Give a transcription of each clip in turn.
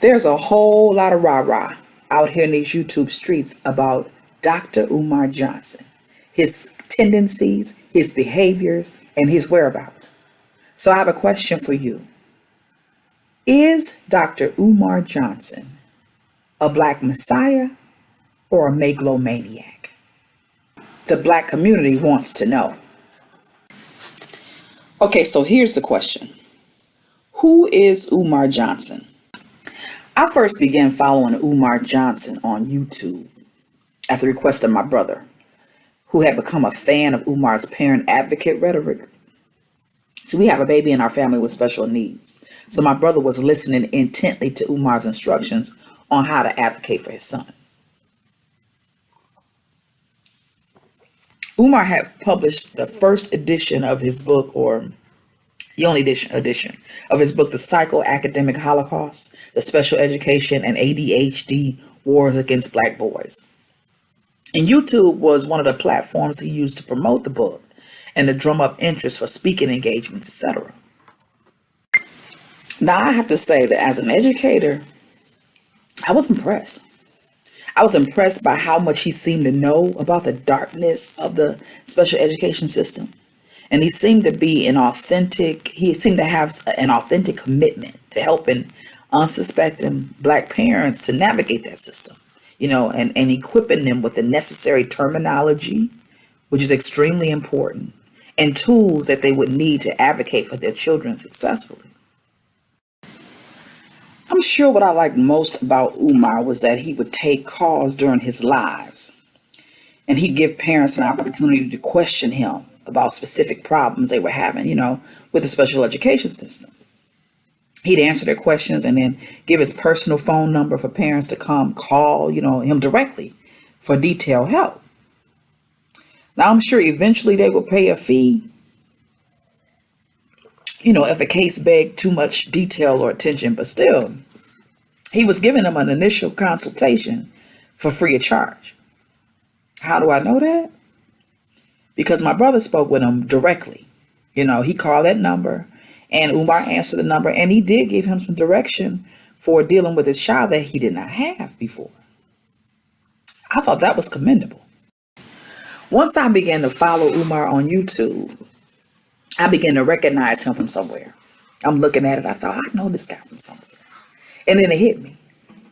There's a whole lot of rah-rah out here in these YouTube streets about Dr. Umar Johnson, his tendencies, his behaviors, and his whereabouts. So I have a question for you. Is Dr. Umar Johnson a black messiah or a megalomaniac? The black community wants to know. Okay, so here's the question. Who is Umar Johnson? I first began following Umar Johnson on YouTube at the request of my brother, who had become a fan of Umar's parent advocate rhetoric. So we have a baby in our family with special needs. So my brother was listening intently to Umar's instructions on how to advocate for his son. Umar had published the first edition of his book, or the only edition of his book, The Psycho-Academic Holocaust, the Special Education and ADHD Wars Against Black Boys. And YouTube was one of the platforms he used to promote the book and to drum up interest for speaking engagements, etc. Now, I have to say that as an educator, I was impressed. I was impressed by how much he seemed to know about the darkness of the special education system. And he seemed to have an authentic commitment to helping unsuspecting black parents to navigate that system, and equipping them with the necessary terminology, which is extremely important, and tools that they would need to advocate for their children successfully. I'm sure what I liked most about Umar was that he would take calls during his lives, and he'd give parents an opportunity to question him about specific problems they were having, with the special education system. He'd answer their questions and then give his personal phone number for parents to come call, him directly for detailed help. Now, I'm sure eventually they will pay a fee, if a case begged too much detail or attention, but still, he was giving them an initial consultation for free of charge. How do I know that? Because my brother spoke with him directly. He called that number and Umar answered the number, and he did give him some direction for dealing with his child that he did not have before. I thought that was commendable. Once I began to follow Umar on YouTube, I began to recognize him from somewhere. I'm looking at it. I thought, I know this guy from somewhere. And then it hit me.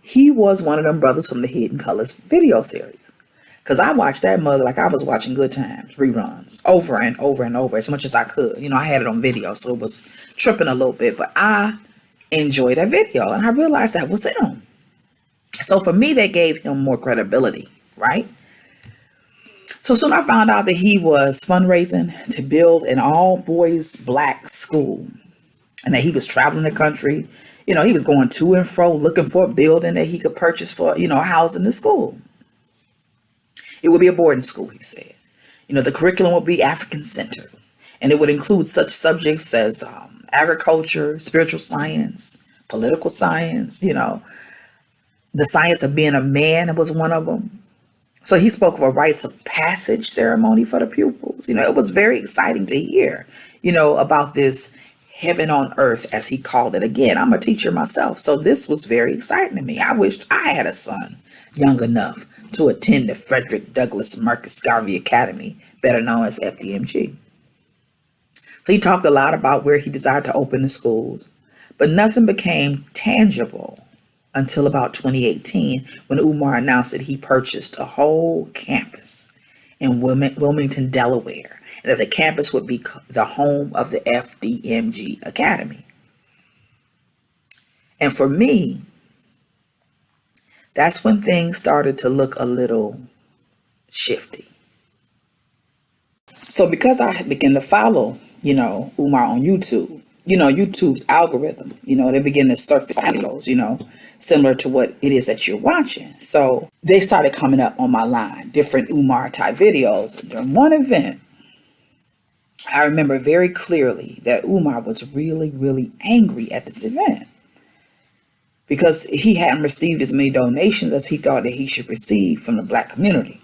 He was one of them brothers from the Hidden Colors video series. Because I watched that mug like I was watching Good Times reruns over and over and over as much as I could. I had it on video, so it was tripping a little bit. But I enjoyed that video, and I realized that was him. So for me, that gave him more credibility, right? So soon I found out that he was fundraising to build an all-boys black school, and that he was traveling the country. He was going to and fro looking for a building that he could purchase for, housing the school. It would be a boarding school, he said. The curriculum would be African-centered, and it would include such subjects as agriculture, spiritual science, political science, the science of being a man was one of them. So he spoke of a rites of passage ceremony for the pupils. It was very exciting to hear, about this heaven on earth, as he called it. Again, I'm a teacher myself, so this was very exciting to me. I wished I had a son young enough to attend the Frederick Douglass Marcus Garvey Academy, better known as FDMG. So he talked a lot about where he desired to open the schools, but nothing became tangible until about 2018, when Umar announced that he purchased a whole campus in Wilmington, Delaware, and that the campus would be the home of the FDMG Academy. And for me, that's when things started to look a little shifty. So because I began to follow, Umar on YouTube, YouTube's algorithm, they begin to surface videos, similar to what it is that you're watching. So they started coming up on my line, different Umar type videos. During one event, I remember very clearly that Umar was really, really angry at this event, because he hadn't received as many donations as he thought that he should receive from the black community.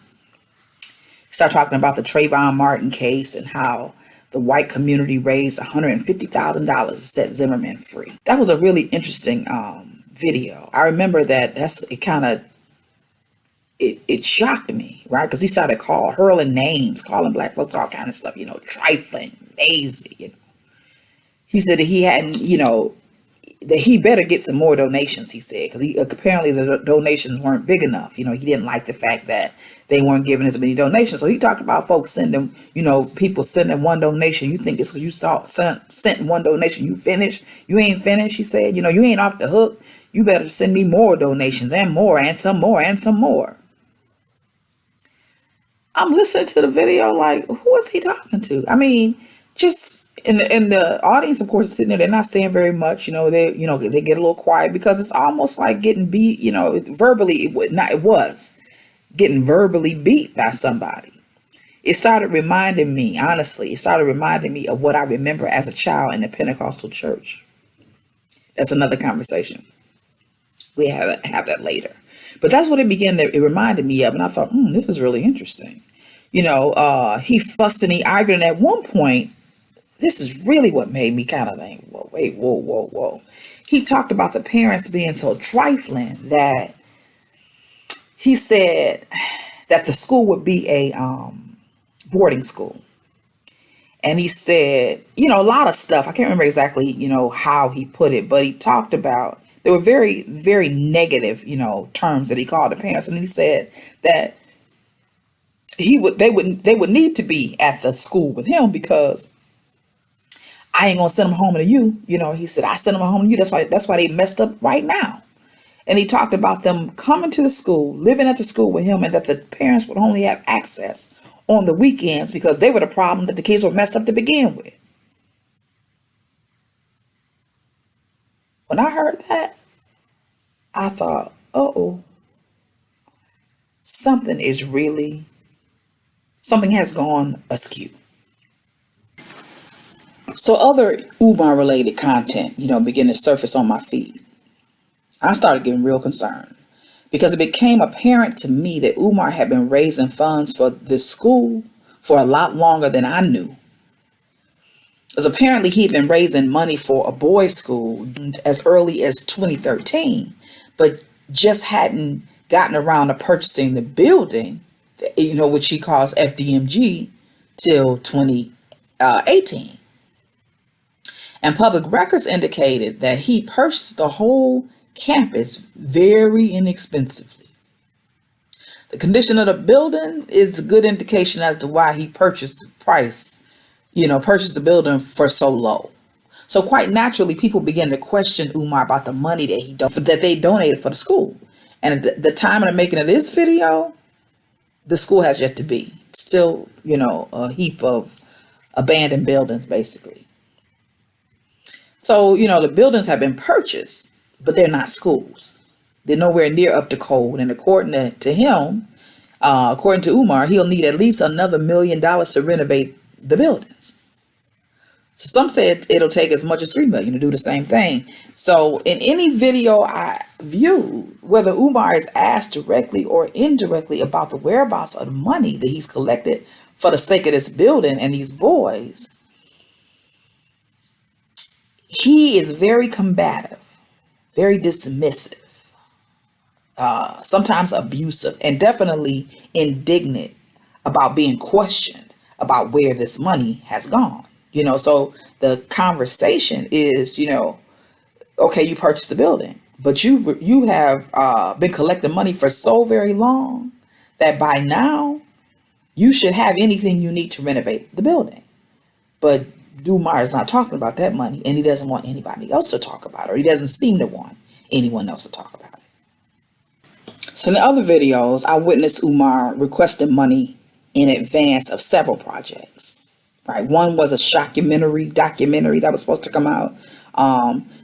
He started talking about the Trayvon Martin case and how the white community raised $150,000 to set Zimmerman free. That was a really interesting video. I remember it kind of, it shocked me, right? Because he started hurling names, calling black folks all kind of stuff, trifling, lazy. He said that he hadn't, that he better get some more donations, he said, because apparently the donations weren't big enough. He didn't like the fact that they weren't giving as many donations. So he talked about folks sending, people sending one donation. You think it's because you sent one donation, you finished? You ain't finished, he said. You ain't off the hook. You better send me more donations and more and some more and some more. I'm listening to the video like, who is he talking to? I mean, just... And the audience, of course, is sitting there. They're not saying very much. They get a little quiet because it's almost like getting beat. Verbally, it was getting verbally beat by somebody. It started reminding me, honestly, of what I remember as a child in the Pentecostal church. That's another conversation. We have that later. But that's what it reminded me of, and I thought, this is really interesting. He fussed and he argued, and at one point. This is really what made me kind of think, whoa. He talked about the parents being so trifling that he said that the school would be a boarding school. And he said, a lot of stuff. I can't remember exactly, how he put it, but he talked about, there were very, very negative, terms that he called the parents. And he said that they would need to be at the school with him because I ain't gonna send them home to you. He said, I send them home to you. That's why they messed up right now. And he talked about them coming to the school, living at the school with him, and that the parents would only have access on the weekends because they were the problem that the kids were messed up to begin with. When I heard that, I thought, something has gone askew. So other Umar related content, began to surface on my feed. I started getting real concerned because it became apparent to me that Umar had been raising funds for this school for a lot longer than I knew. Because apparently he'd been raising money for a boys' school as early as 2013, but just hadn't gotten around to purchasing the building, which he calls FDMG, till 2018. And public records indicated that he purchased the whole campus very inexpensively. The condition of the building is a good indication as to why he purchased the building for so low. So quite naturally, people began to question Umar about the money that they donated for the school. And at the time of the making of this video, the school has yet to be. It's still, a heap of abandoned buildings, basically. So, the buildings have been purchased, but they're not schools. They're nowhere near up to code. And according to him, according to Umar, he'll need at least another $1 million to renovate the buildings. So some say it'll take as much as $3 million to do the same thing. So in any video I view, whether Umar is asked directly or indirectly about the whereabouts of the money that he's collected for the sake of this building and these boys, he is very combative, very dismissive, sometimes abusive, and definitely indignant about being questioned about where this money has gone. So the conversation is, okay, you purchased the building, but you have been collecting money for so very long that by now you should have anything you need to renovate the building. But Umar is not talking about that money, and he doesn't want anybody else to talk about it, or he doesn't seem to want anyone else to talk about it. So in the other videos, I witnessed Umar requesting money in advance of several projects. Right, one was a documentary that was supposed to come out.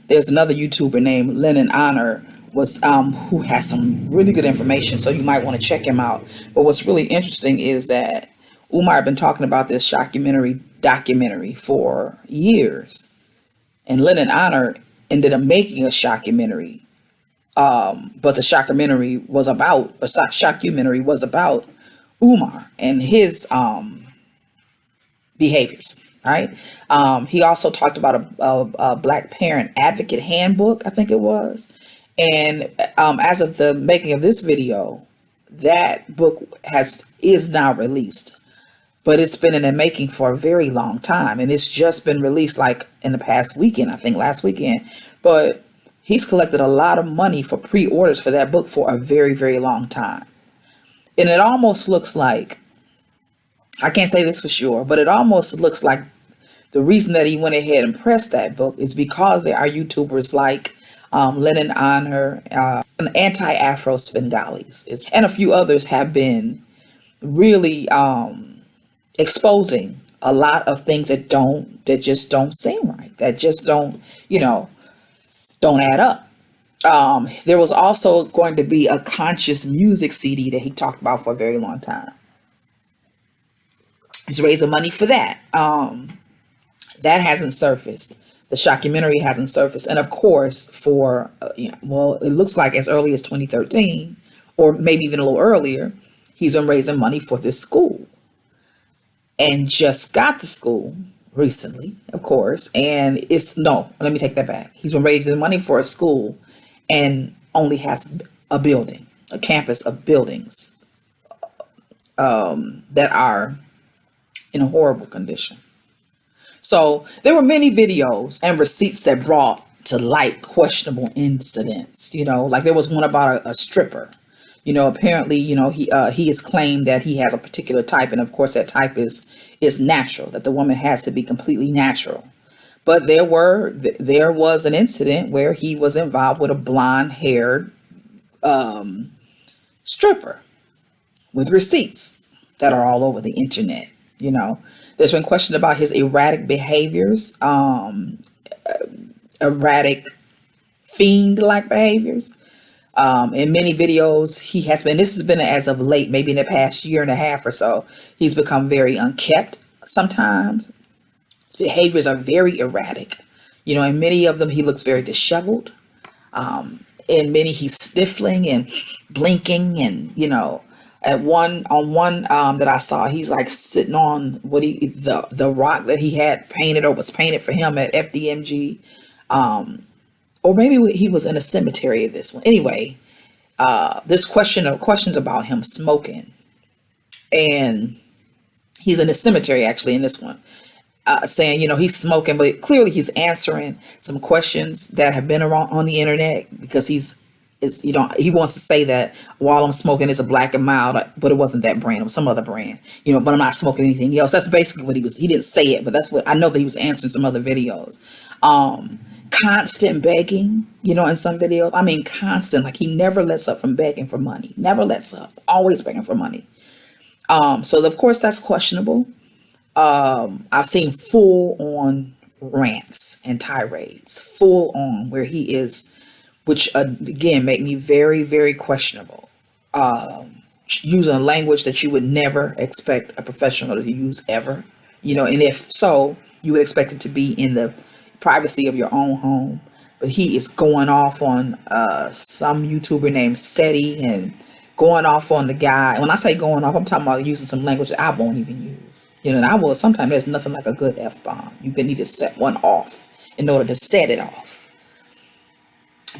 There's another YouTuber named Lennon Honor who has some really good information, so you might want to check him out. But what's really interesting is that Umar had been talking about this documentary for years, and Lennon Honor ended up making a shockumentary. But the shockumentary was about Umar and his behaviors. Right. He also talked about a Black Parent Advocate Handbook, I think it was, And as of the making of this video, that book is now released, but it's been in the making for a very long time, and it's just been released like in the past weekend, I think last weekend. But he's collected a lot of money for pre-orders for that book for a very, very long time. And it almost looks like, I can't say this for sure, but it almost looks like the reason that he went ahead and pressed that book is because there are YouTubers like Lennon Honor, Anti-Afro Svengalis, and a few others have been really exposing a lot of things that just don't seem right, that just don't add up. There was also going to be a conscious music CD that he talked about for a very long time. He's raising money for that. That hasn't surfaced. The shockumentary hasn't surfaced. And of course, for, well, it looks like as early as 2013, or maybe even a little earlier, he's been raising money for this school. And just got the school recently, of course. And let me take that back. He's been raising money for a school and only has a building, a campus of buildings that are in a horrible condition. So there were many videos and receipts that brought to light questionable incidents. Like there was one about a stripper. Apparently, he has claimed that he has a particular type, and of course that type is natural, that the woman has to be completely natural. But there was an incident where he was involved with a blonde-haired stripper with receipts that are all over the internet. There's been question about his erratic behaviors, erratic fiend-like behaviors. In many videos, this has been as of late, maybe in the past year and a half or so, he's become very unkept sometimes. His behaviors are very erratic. In many of them, he looks very disheveled. In many, he's sniffling and blinking, and, on one that I saw, he's like sitting on the rock that he had painted or was painted for him at FDMG. Or maybe he was in a cemetery at this one. Anyway, there's questions about him smoking. And he's in a cemetery actually in this one. Saying, he's smoking, but clearly he's answering some questions that have been around on the internet, because he wants to say that while I'm smoking is a Black and Mild, but it wasn't that brand, it was some other brand, but I'm not smoking anything else. That's basically what he didn't say it, but that's what I know, that he was answering some other videos. Constant begging, in some videos. I mean, constant, like he never lets up from begging for money, never lets up, always begging for money. So of course that's questionable. I've seen full on rants and tirades, full on, where he is, which again make me very, very questionable. Using language that you would never expect a professional to use ever, and if so, you would expect it to be in the privacy of your own home. But he is going off on some YouTuber named SETI, and going off on the guy. When I say going off, I'm talking about using some language that I won't even use. And sometimes there's nothing like a good F-bomb. You can need to set one off in order to set it off.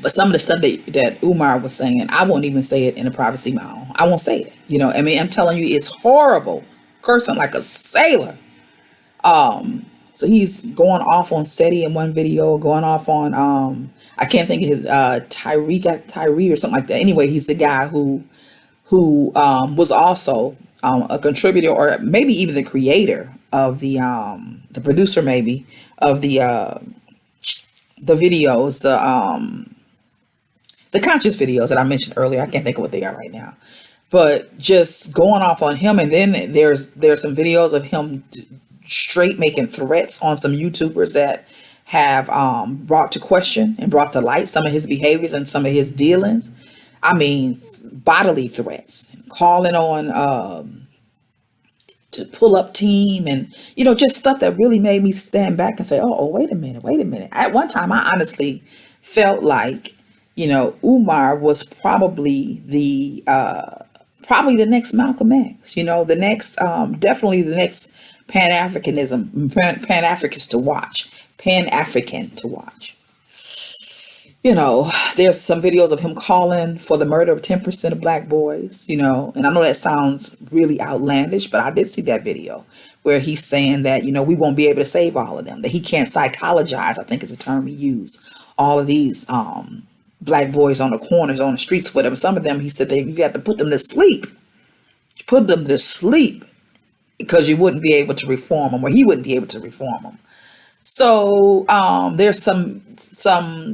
But some of the stuff that Umar was saying, I won't even say it in the privacy of my own. I won't say it. I'm telling you, it's horrible. Cursing like a sailor. So he's going off on SETI in one video, going off on, I can't think of his, Tyree or something like that. Anyway, he's the guy who was also a contributor, or maybe even the creator of the producer, maybe, of the videos, the conscious videos that I mentioned earlier. I can't think of what they are right now. But just going off on him, and then there's some videos of him straight making threats on some YouTubers that have brought to question and brought to light some of his behaviors and some of his dealings. I mean, bodily threats, calling on to pull up team, and just stuff that really made me stand back and say, oh, wait a minute. At one time, I honestly felt like Umar was probably the next Malcolm X, the next definitely the next Pan-African to watch. You know, there's some videos of him calling for the murder of 10% of black boys, you know, and I know that sounds really outlandish, but I did see that video where he's saying that, you know, we won't be able to save all of them, that he can't psychologize, I think is a term he used, all of these black boys on the corners, on the streets, whatever. Some of them, he said, you got to put them to sleep, because you wouldn't be able to reform them, or he wouldn't be able to reform them. So there's some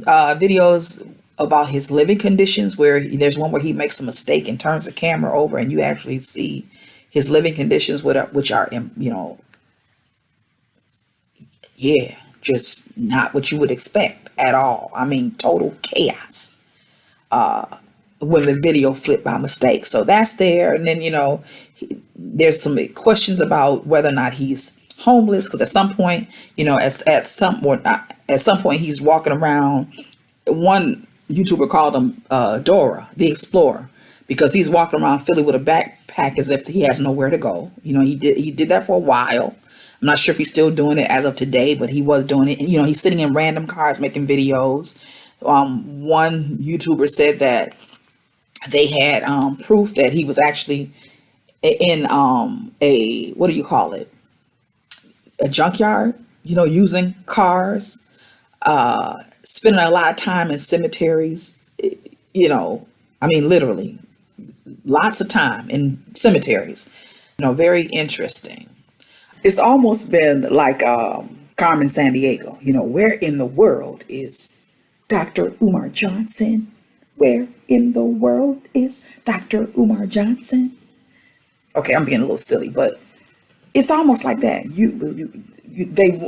videos about his living conditions where there's one where he makes a mistake and turns the camera over, and you actually see his living conditions, which are, you know, yeah, just not what you would expect at all. I mean, total chaos when the video flipped by mistake. So that's there. And then, you know, there's some questions about whether or not he's homeless, because at some point, you know, at some point he's walking around. One YouTuber called him Dora the Explorer, because he's walking around Philly with a backpack as if he has nowhere to go. You know, he did that for a while. I'm not sure if he's still doing it as of today, but he was doing it. And, you know, he's sitting in random cars making videos. One YouTuber said that they had proof that he was actually in a, what do you call it, a junkyard, you know, using cars, spending a lot of time in cemeteries, you know, I mean, literally lots of time in cemeteries, you know, very interesting. It's almost been like Carmen Sandiego, you know, where in the world is Dr. Umar Johnson? Where in the world is Dr. Umar Johnson? Okay, I'm being a little silly, but it's almost like that.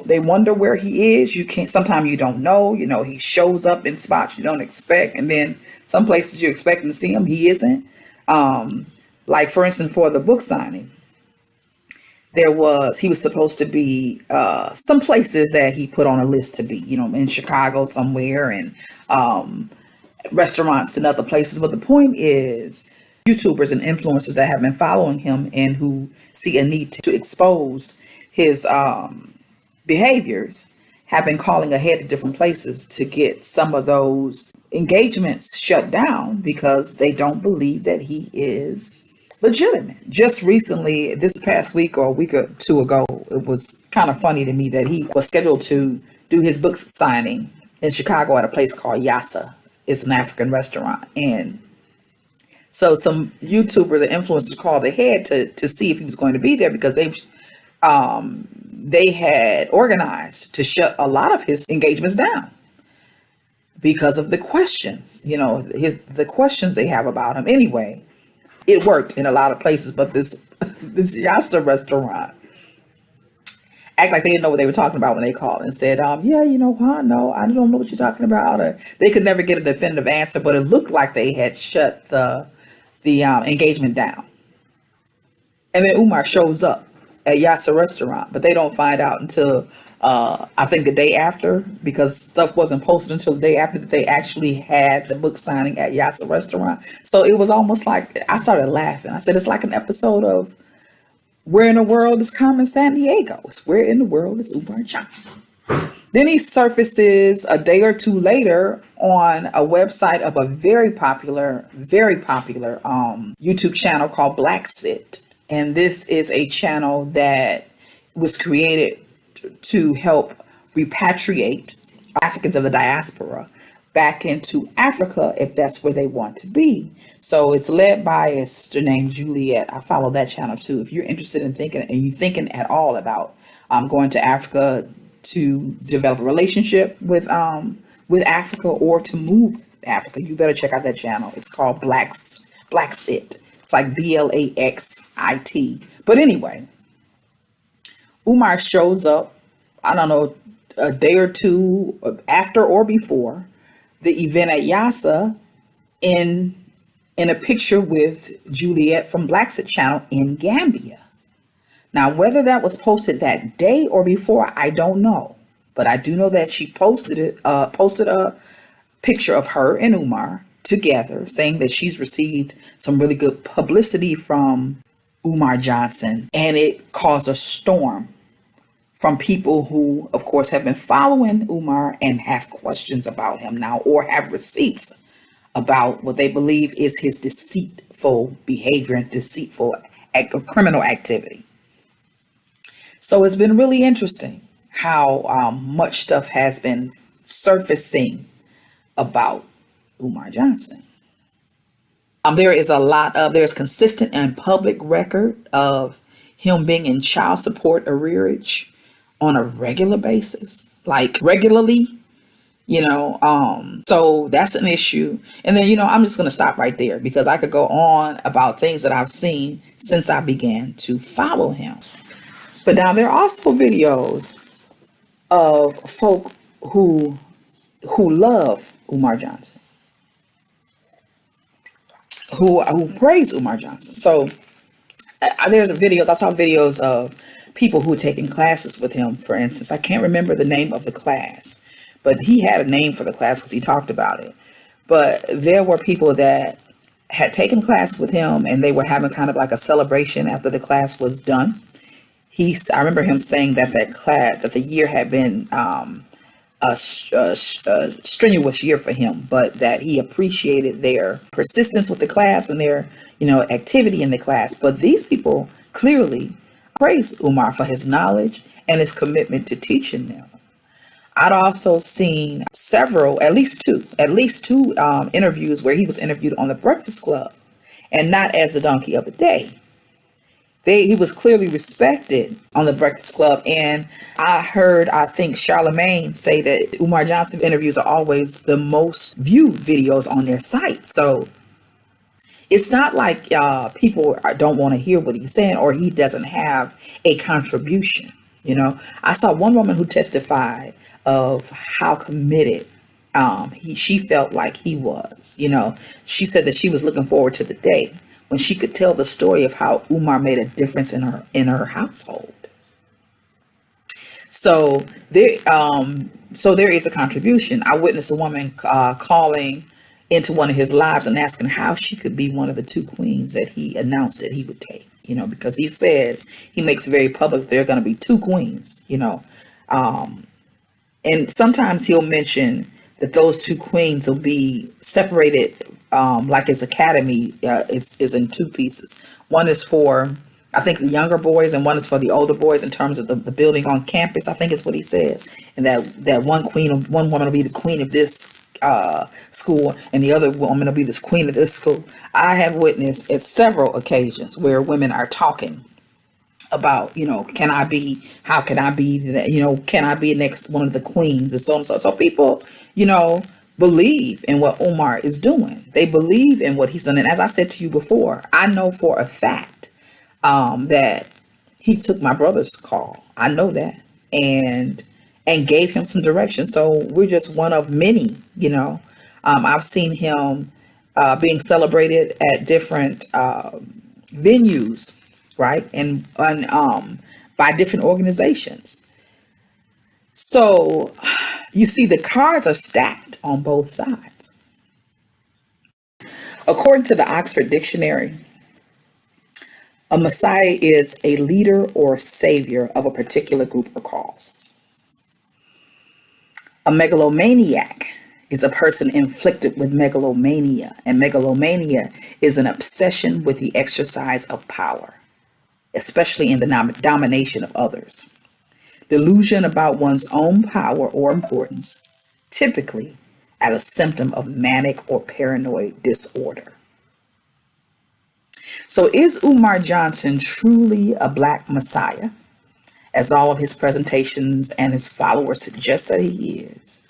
They wonder where he is. You can't. Sometimes you don't know. You know, he shows up in spots you don't expect, and then some places you expect to see him, he isn't. Like for instance, for the book signing, he was supposed to be some places that he put on a list to be. You know, in Chicago somewhere, and restaurants and other places. But the point is, YouTubers and influencers that have been following him and who see a need to expose his behaviors have been calling ahead to different places to get some of those engagements shut down because they don't believe that he is legitimate. Just recently, this past week or a week or two ago, it was kind of funny to me that he was scheduled to do his book signing in Chicago at a place called Yassa. It's an African restaurant, and so some YouTubers and influencers called ahead to see if he was going to be there, because they had organized to shut a lot of his engagements down because of the questions, you know, the questions they have about him. Anyway, it worked in a lot of places, but this Yasta restaurant act like they didn't know what they were talking about when they called and said, yeah, you know what? No, I don't know what you're talking about. Or they could never get a definitive answer, but it looked like they had shut the engagement down. And then Umar shows up at Yassa restaurant, but they don't find out until I think the day after, because stuff wasn't posted until the day after that they actually had the book signing at Yassa restaurant. So it was almost like, I started laughing. I said, it's like an episode of Where in the World is Carmen Sandiego? It's Where in the World is Umar Johnson? Then he surfaces a day or two later on a website of a very popular YouTube channel called Black Sit. And this is a channel that was created to help repatriate Africans of the diaspora back into Africa if that's where they want to be. So it's led by a sister named Juliet. I follow that channel too. If you're interested in thinking, and you're thinking at all about going to Africa to develop a relationship with Africa, or to move to Africa, you better check out that channel. It's called Black Sit. It's like BLAXIT. But anyway, Umar shows up, I don't know, a day or two after or before the event at Yassa in a picture with Juliet from Black Sit channel in Gambia. Now, whether that was posted that day or before, I don't know. But I do know that she posted a picture of her and Umar together, saying that she's received some really good publicity from Umar Johnson, and it caused a storm from people who, of course, have been following Umar and have questions about him now, or have receipts about what they believe is his deceitful behavior and deceitful criminal activity. So it's been really interesting how much stuff has been surfacing about Umar Johnson. There's consistent and public record of him being in child support arrearage on a regular basis, like regularly, so that's an issue. And then, I'm just going to stop right there because I could go on about things that I've seen since I began to follow him. But now there are also videos of folk who love Umar Johnson, who praise Umar Johnson. So I saw videos of people who were taking classes with him. For instance, I can't remember the name of the class, but he had a name for the class because he talked about it. But there were people that had taken class with him, and they were having kind of like a celebration after the class was done. I remember him saying that the year had been a strenuous year for him, but that he appreciated their persistence with the class and their, activity in the class. But these people clearly praised Umar for his knowledge and his commitment to teaching them. I'd also seen at least two interviews where he was interviewed on the Breakfast Club, and not as the donkey of the day. He was clearly respected on the Breakfast Club. And I think Charlemagne say that Umar Johnson interviews are always the most viewed videos on their site. So it's not like people don't want to hear what he's saying or he doesn't have a contribution. I saw one woman who testified of how committed she felt like he was. She said that she was looking forward to the day when she could tell the story of how Umar made a difference in her household. So there is a contribution. I witnessed a woman calling into one of his lives and asking how she could be one of the two queens that he announced that he would take, because he says he makes very public there are going to be two queens, and sometimes he'll mention that those two queens will be separated, like his academy is in two pieces. One is for, I think, the younger boys, and one is for the older boys in terms of the building on campus, I think is what he says. And that one woman will be the queen of this school, and the other woman will be the queen of this school. I have witnessed at several occasions where women are talking about, can I be next one of the queens, and so on and so on. So people, believe in what Umar is doing. They believe in what he's done. And as I said to you before, I know for a fact that he took my brother's call. I know that, and gave him some direction. So we're just one of many, I've seen him being celebrated at different venues, right? And by different organizations. So you see, the cards are stacked on both sides. According to the Oxford Dictionary, a Messiah is a leader or savior of a particular group or cause. A megalomaniac is a person inflicted with megalomania, and megalomania is an obsession with the exercise of power, especially in the domination of others. Delusion about one's own power or importance, typically as a symptom of manic or paranoid disorder. So is Umar Johnson truly a Black Messiah, as all of his presentations and his followers suggest that he is?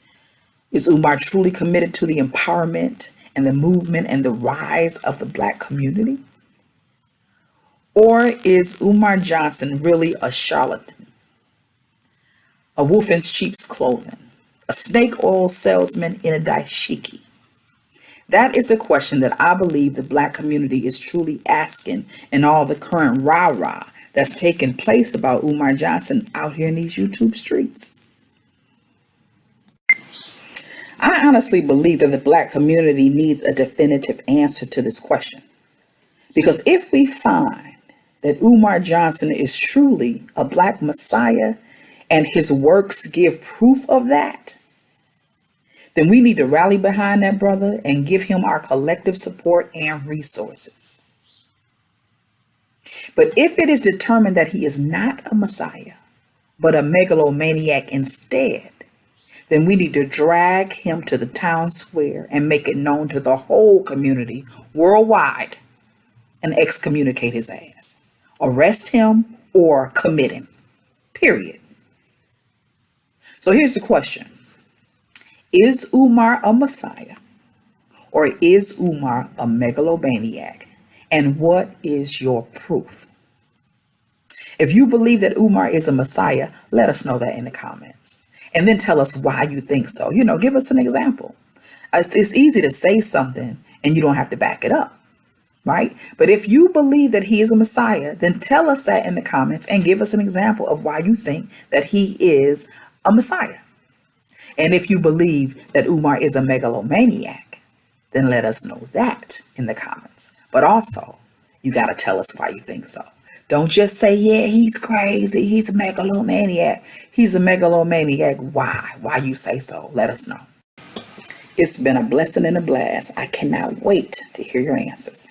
Is Umar truly committed to the empowerment and the movement and the rise of the Black community? Or is Umar Johnson really a charlatan, a wolf in sheep's clothing, a snake oil salesman in a dashiki? That is the question that I believe the Black community is truly asking in all the current RaRa that's taking place about Umar Johnson out here in these YouTube streets. I honestly believe that the Black community needs a definitive answer to this question. Because if we find that Umar Johnson is truly a Black Messiah and his works give proof of that, then we need to rally behind that brother and give him our collective support and resources. But if it is determined that he is not a Messiah, but a megalomaniac instead, then we need to drag him to the town square and make it known to the whole community worldwide and excommunicate his ass. Arrest him or commit him. Period. So here's the question. Is Umar a Messiah or is Umar a megalomaniac? And what is your proof? If you believe that Umar is a Messiah, let us know that in the comments. And then tell us why you think so. Give us an example. It's easy to say something and you don't have to back it up, right? But if you believe that he is a Messiah, then tell us that in the comments and give us an example of why you think that he is a Messiah. And if you believe that Umar is a megalomaniac, then let us know that in the comments. But also, you got to tell us why you think so. Don't just say, yeah, he's crazy. He's a megalomaniac. He's a megalomaniac. Why? Why you say so? Let us know. It's been a blessing and a blast. I cannot wait to hear your answers.